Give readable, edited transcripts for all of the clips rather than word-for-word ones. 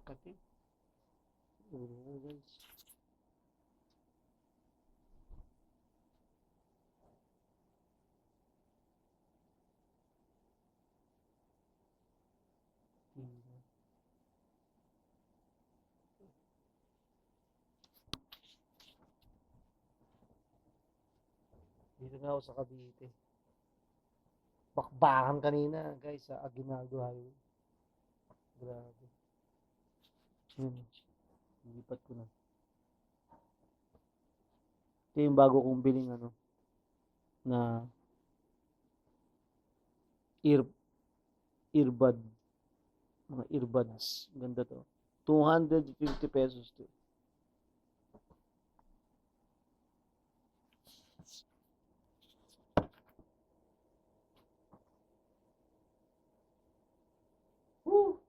Pati. Ulo ko, guys. Dito na ako sa Cavite. Bakbakan kanina, guys, sa Aguinaldo Highway. Grabe. Yun. Lipat ko na. Ito yung bago kong biling na ear earbud. Mga earbuds. Ganda to. 250 pesos to.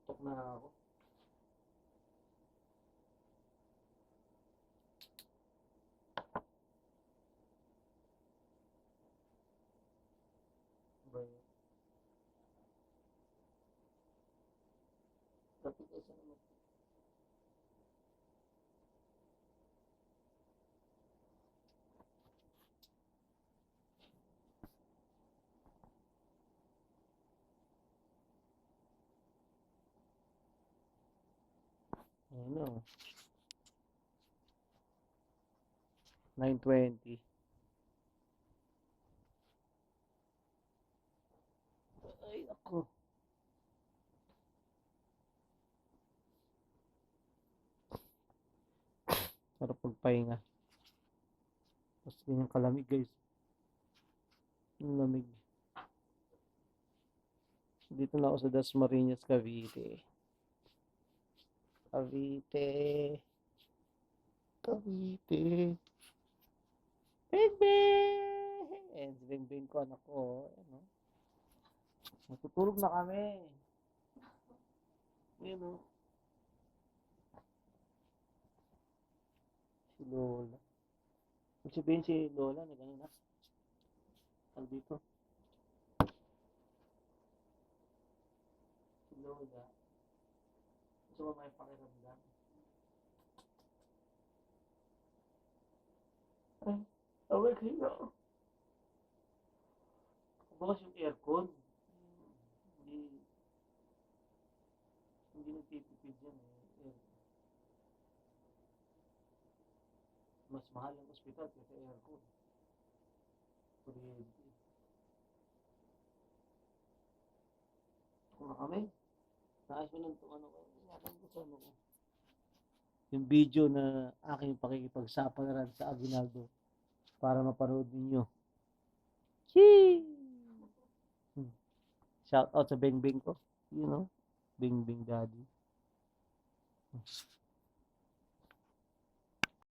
Tok na ako. Bayo. Tapi kasi naman. Ano? 920. Ay, ako. Sarap pagpahinga. Tapos yung kalamig, guys. Yung lamig. Dito na ako sa Dasmariñas, Cavite. Cavite. Cavite. Bing! Bing ko, anak ko. Ano? Matutulog na kami. Yun o. Si Lola. Kung sabihin si Lola na gano'n na. Tag dito. Si Lola. Gusto mo may pakiramdam. Ay, away kayo. Bukas yung aircon. Hindi, hindi nagtitipid yan eh. Mas mahal ang ospital kaysa aircon. Kuryente. Kung na kami, naayos mo lang itong ano ko. Yakan ko sa ano ko. Yung video na aking pakikipagsapalaran sa Aguinaldo para mapanood ninyo. Chee! Shout out sa Bing Bing ko. You know, Bing Bing Daddy.